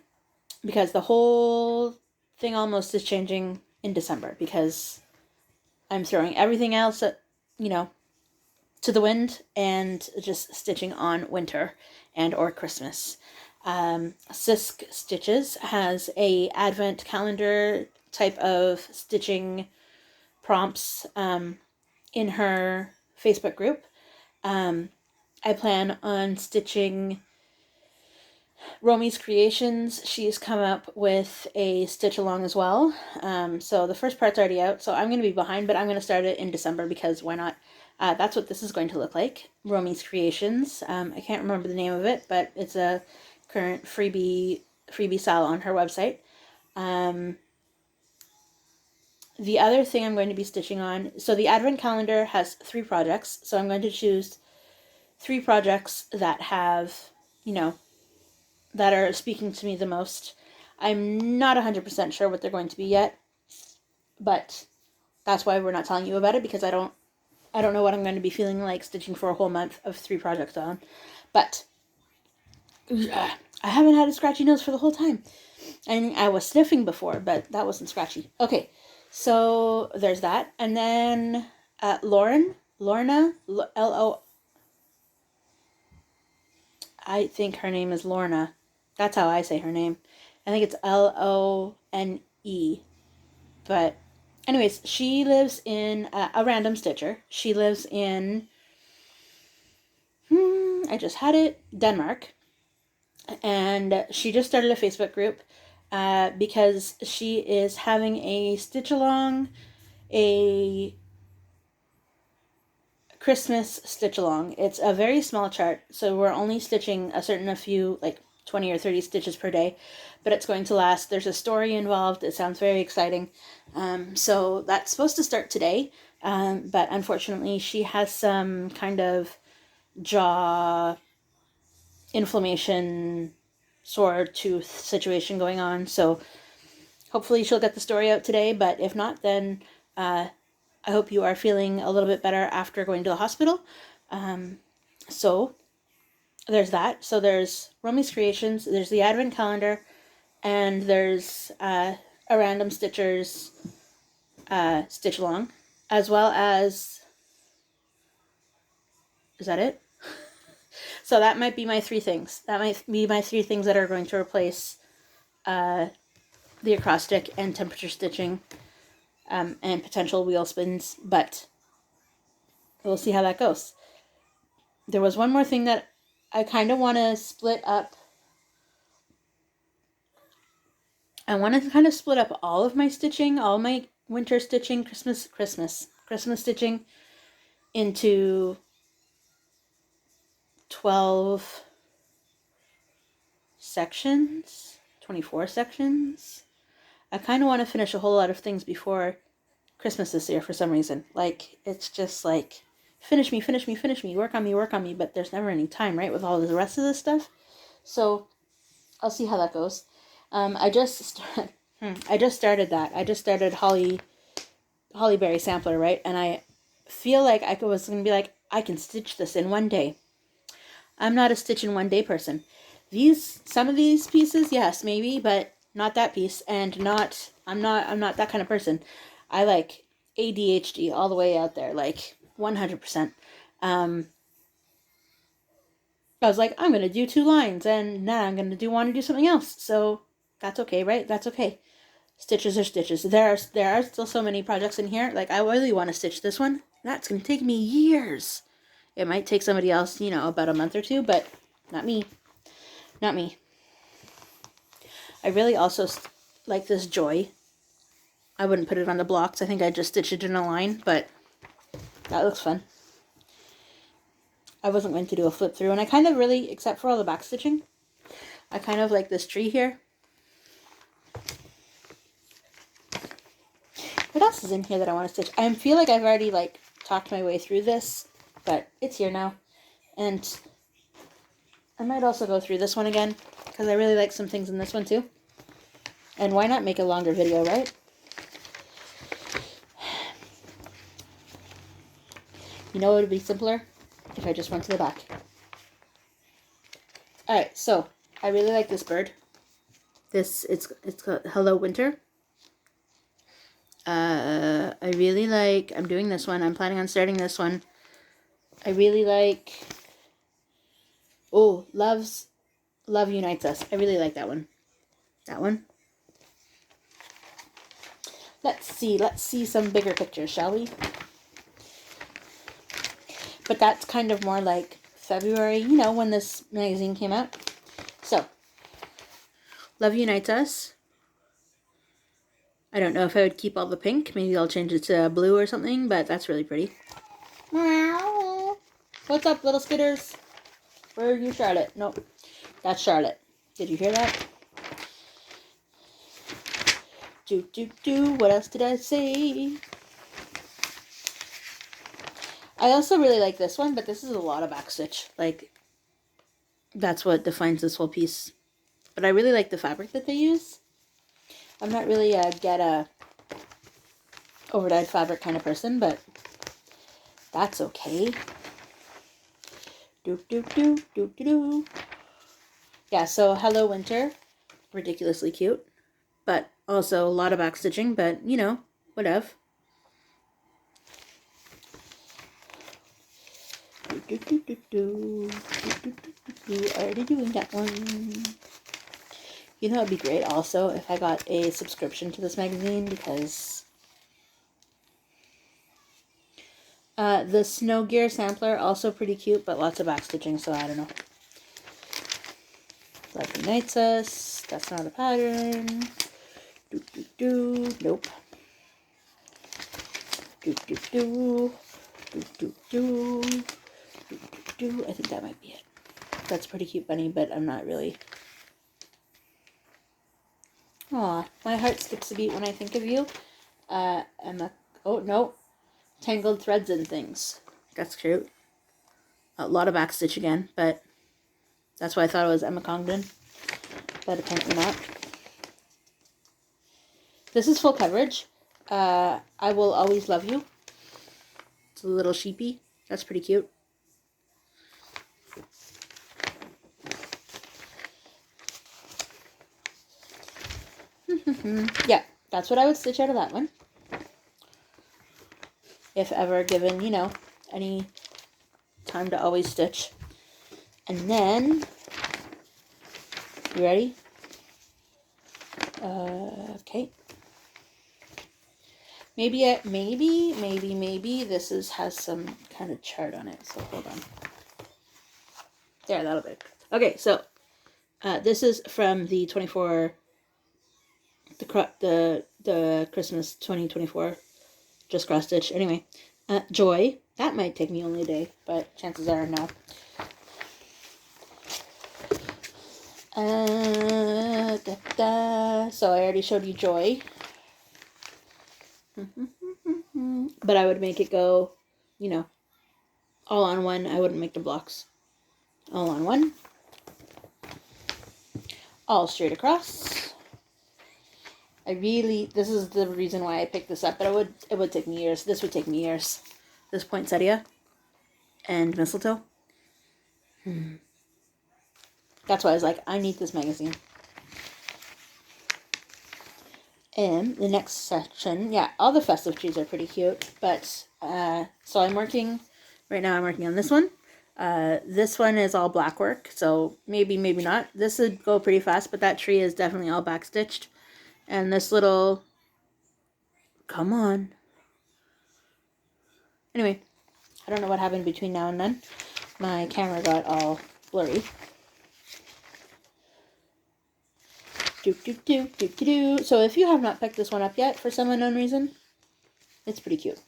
Because the whole thing almost is changing in December because I'm throwing everything else at, to the wind and just stitching on winter and or Christmas. Sisk Stitches has a advent calendar type of stitching prompts in her Facebook group. I plan on stitching Romy's Creations. She's come up with a stitch along as well. So the first part's already out, so I'm going to be behind, but I'm going to start it in December because why not? That's what this is going to look like. Romy's Creations. I can't remember the name of it, but it's a current freebie style on her website. The other thing I'm going to be stitching on, so the advent calendar has 3 projects, so I'm going to choose 3 projects that have, that are speaking to me the most. I'm not 100% sure what they're going to be yet, but that's why we're not telling you about it, because I don't know what I'm going to be feeling like stitching for a whole month of 3 projects on. But I haven't had a scratchy nose for the whole time. And I was sniffing before, but that wasn't scratchy. Okay, so there's that. And then Lorna, L-O, I think her name is Lorna. That's how I say her name. I think it's L-O-N-E. But anyways, she lives in a random stitcher. She lives in, I just had it, Denmark. And she just started a Facebook group because she is having a stitch along, a Christmas stitch along. It's a very small chart, so we're only stitching a few, like 20 or 30 stitches per day, but it's going to last. There's a story involved. It sounds very exciting. So that's supposed to start today, but unfortunately she has some kind of jaw inflammation, sore tooth situation going on, so hopefully she'll get the story out today, but if not, then I hope you are feeling a little bit better after going to the hospital. So there's that. So there's Romy's Creations, there's the advent calendar, and there's a random stitchers stitch along, as well as, is that it? So that might be my 3 things. That might be my 3 things that are going to replace the acrostic and temperature stitching and potential wheel spins, but we'll see how that goes. There was one more thing that I kind of want to split up. I want to kind of split up all of my stitching, all my winter stitching, Christmas stitching into 12 sections, 24 sections. I kind of want to finish a whole lot of things before Christmas this year for some reason. Like, it's just like, finish me, work on me, but there's never any time, right, with all the rest of this stuff. So I'll see how that goes. I just started that. I just started Hollyberry Sampler, right? And I feel like I was going to be like, I can stitch this in one day. I'm not a stitch in one day person. Some of these pieces, yes, maybe, but not that piece, and I'm not that kind of person. I like ADHD all the way out there, like 100%. I was like, I'm going to do 2 lines, and now I'm going to want to do something else. So that's okay, right? That's okay. Stitches are stitches. There are still so many projects in here. Like, I really want to stitch this one. That's going to take me years. It might take somebody else, about a month or 2, but not me. Not me. I really also like this Joy. I wouldn't put it on the blocks. I think I just stitched it in a line, but that looks fun. I wasn't going to do a flip through, and I kind of really, except for all the back stitching, I kind of like this tree here. What else is in here that I want to stitch? I feel like I've already talked my way through this, but it's here now. And I might also go through this one again, because I really like some things in this one too. And why not make a longer video, right? You know, it would be simpler if I just went to the back. Alright, so I really like this bird. It's called Hello Winter. I really like, I'm doing this one. I'm planning on starting this one. I really like, oh, Love Unites Us. I really like that one. That one. Let's see some bigger pictures, shall we? But that's kind of more like February, you know, when this magazine came out. So, Love Unites Us. I don't know if I would keep all the pink. Maybe I'll change it to blue or something, but that's really pretty. Meow. What's up, little skitters? Where are you, Charlotte? Nope. That's Charlotte. Did you hear that? Do. What else did I say? I also really like this one, but this is a lot of backstitch. Like, that's what defines this whole piece. But I really like the fabric that they use. I'm not really a get a over-dyed fabric kind of person, but that's okay. Do. Yeah, so Hello Winter. Ridiculously cute. But also a lot of backstitching, but, you know, whatever. Already doing that one. You know, it'd be great also if I got a subscription to this magazine, because the Snow Gear Sampler, also pretty cute, but lots of backstitching, so I don't know. Love Unites Us. That's not a pattern. Nope. I think that might be it. That's a pretty cute bunny, but I'm not really. Aw, my heart skips a beat when I think of you. Emma. Oh, no. Tangled Threads and Things. That's cute. A lot of backstitch again, but that's why I thought it was Emma Congdon. But apparently not. This is full coverage. I Will Always Love You. It's a little sheepy. That's pretty cute. Yeah, that's what I would stitch out of that one. If ever given, you know, any time to always stitch. And then, you ready? Okay. Maybe this has some kind of chart on it. So hold on. There, that'll be. Okay, so this is from the 24. The Christmas 2024, just cross stitch. Anyway, Joy. That might take me only a day, but chances are no. So I already showed you Joy. But I would make it go, you know, all on one. I wouldn't make the blocks. All on one. All straight across. This is the reason why I picked this up, but it would take me years. This would take me years. This poinsettia and mistletoe. That's why I was like, I need this magazine. And the next section, yeah, all the festive trees are pretty cute, but, so I'm working on this one. This one is all black work, so maybe not. This would go pretty fast, but that tree is definitely all backstitched. And this little, come on. Anyway, I don't know what happened between now and then. My camera got all blurry. So if you have not picked this one up yet for some unknown reason, it's pretty cute.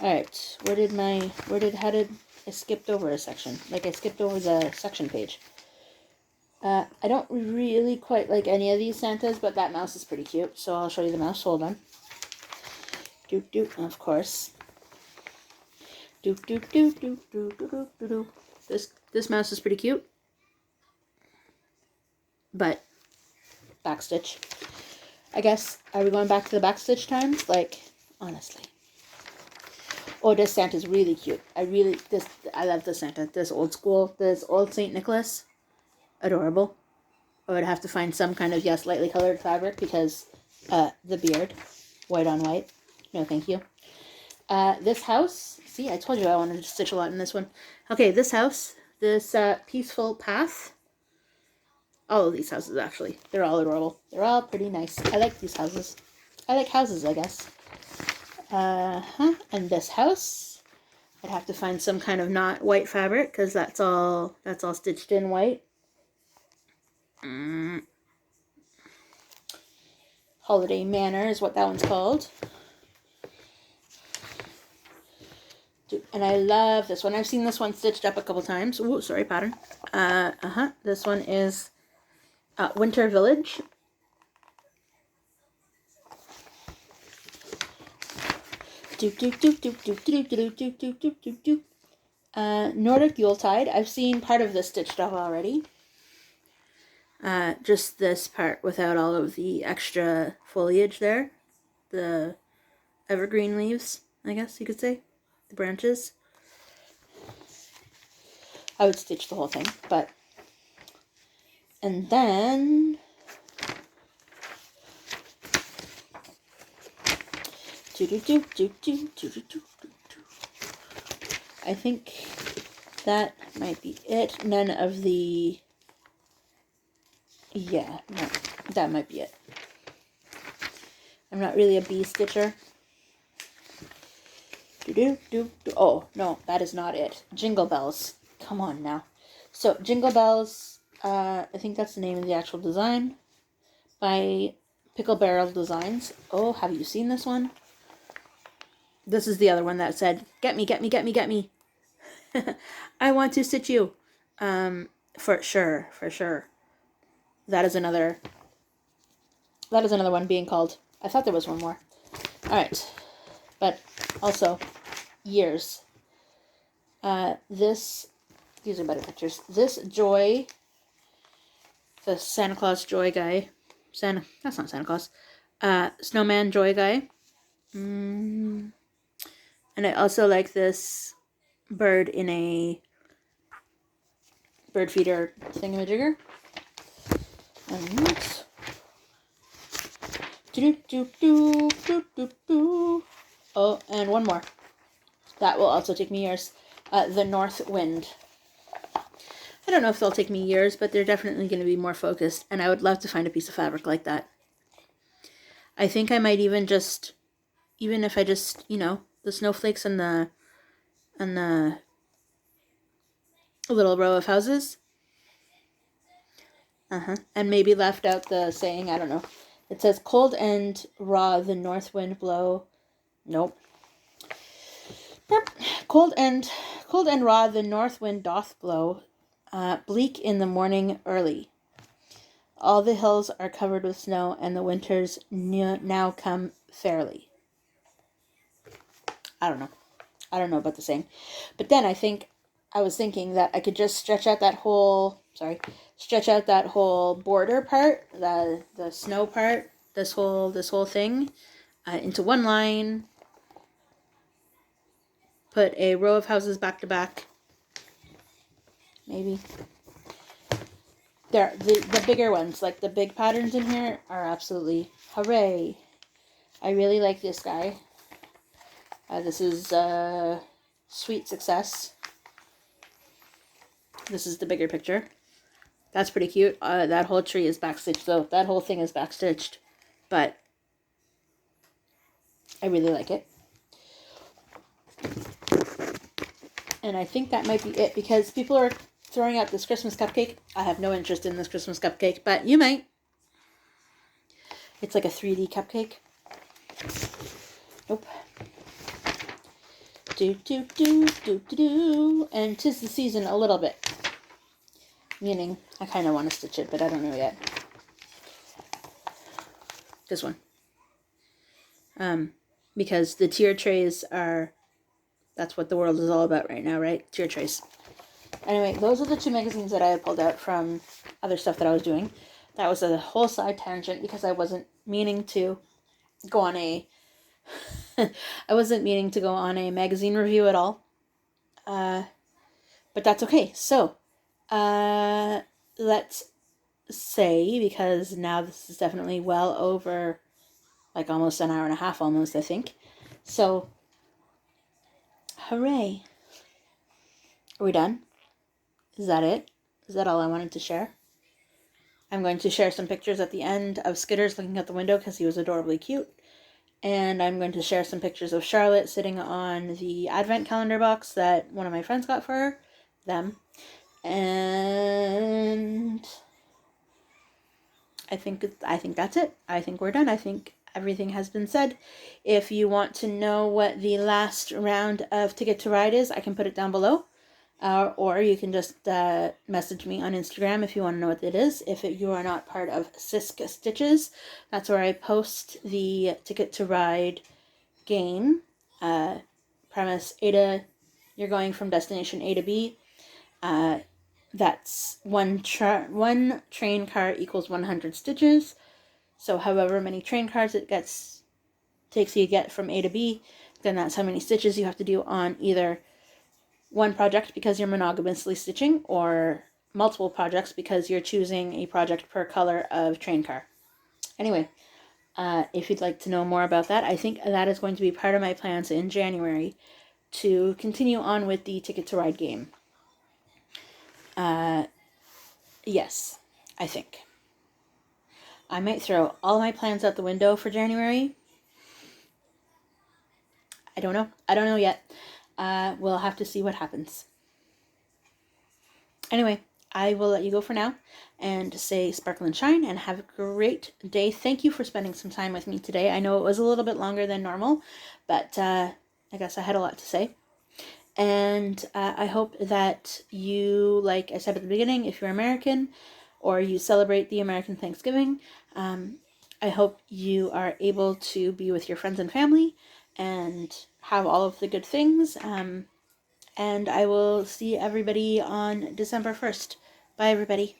Alright, I skipped over a section. Like, I skipped over the section page. I don't really quite like any of these Santas, but that mouse is pretty cute, so I'll show you the mouse. Hold on. Of course. This mouse is pretty cute. But backstitch. I guess, are we going back to the backstitch times? Like, honestly. Oh, this Santa's really cute. I love this Santa. This old Saint Nicholas. Adorable. I would have to find some kind of, yes, lightly colored fabric, because the beard, white on white. No, thank you. This house, see, I told you I wanted to stitch a lot in this one. Okay, this house, this peaceful path. All of these houses, actually. They're all adorable. They're all pretty nice. I like these houses. I like houses, I guess. And this house, I'd have to find some kind of not white fabric, because that's all stitched in white. Holiday Manor is what that one's called. And I love this one. I've seen this one stitched up a couple times. Ooh, sorry, pattern. This one is Winter Village. Nordic Yuletide. I've seen part of this stitched up already. Just this part without all of the extra foliage there. The evergreen leaves, I guess you could say. The branches. I would stitch the whole thing, but... And then... I think that might be it. None of the... Yeah, no, that might be it. I'm not really a bee stitcher. Oh, no, that is not it. Jingle Bells. Come on now. So, Jingle Bells, I think that's the name of the actual design, by Pickle Barrel Designs. Oh, have you seen this one? This is the other one that said, get me, get me, get me, get me. I want to stitch you. For sure, for sure. That is another one being called. I thought there was one more. Alright. But also, years. These are better pictures. This Joy, the Santa Claus Joy guy. That's not Santa Claus. Snowman Joy guy. And I also like this bird in a bird feeder thingamajigger. And oh, and one more. That will also take me years. The North Wind. I don't know if they'll take me years, but they're definitely going to be more focused, and I would love to find a piece of fabric like that. I think I might even if I just, the snowflakes and the little row of houses. And maybe left out the saying, I don't know. It says, cold and raw the north wind blow. Nope. Cold and raw the north wind doth blow. Bleak in the morning early. All the hills are covered with snow, and the winters now come fairly. I don't know about the saying. But then I was thinking that I could just stretch out that whole border part, the snow part, this whole thing, into one line. Put a row of houses back to back. Maybe. The bigger ones, like the big patterns in here, are absolutely hooray. I really like this guy. This is Sweet Success. This is the bigger picture. That's pretty cute. That whole tree is backstitched, though. That whole thing is backstitched. But I really like it. And I think that might be it, because people are throwing out this Christmas cupcake. I have no interest in this Christmas cupcake, but you might. It's like a 3D cupcake. Nope. And 'tis the season a little bit. Meaning, I kind of want to stitch it, but I don't know yet. This one. Because the tier trays are... That's what the world is all about right now, right? Tier trays. Anyway, those are the two magazines that I had pulled out from other stuff that I was doing. That was a whole side tangent because I wasn't meaning to go on a... I wasn't meaning to go on a magazine review at all. But that's okay. So, let's say, because now this is definitely well over like almost an hour and a half almost, I think. So, hooray. Are we done? Is that it? Is that all I wanted to share? I'm going to share some pictures at the end of Skitters looking out the window because he was adorably cute. And I'm going to share some pictures of Charlotte sitting on the advent calendar box that one of my friends got for her. Them. And I think that's it. I think we're done. I think everything has been said. If you want to know what the last round of Ticket to Ride is, I can put it down below. Or you can just message me on Instagram if you want to know what it is. If you are not part of Siska Stitches, that's where I post the Ticket to Ride game. Premise you're going from destination A to B. That's one train car equals 100 stitches. So however many train cars it takes you to get from A to B, then that's how many stitches you have to do on either one project because you're monogamously stitching, or multiple projects because you're choosing a project per color of train car. Anyway, if you'd like to know more about that, I think that is going to be part of my plans in January to continue on with the Ticket to Ride game. Yes, I think. I might throw all my plans out the window for January. I don't know yet. We'll have to see what happens. Anyway, I will let you go for now and say sparkle and shine and have a great day. Thank you for spending some time with me today. I know it was a little bit longer than normal, but I guess I had a lot to say. And I hope that you, like I said at the beginning, if you're American or you celebrate the American Thanksgiving, I hope you are able to be with your friends and family and have all of the good things. And I will see everybody on December 1st. Bye, everybody.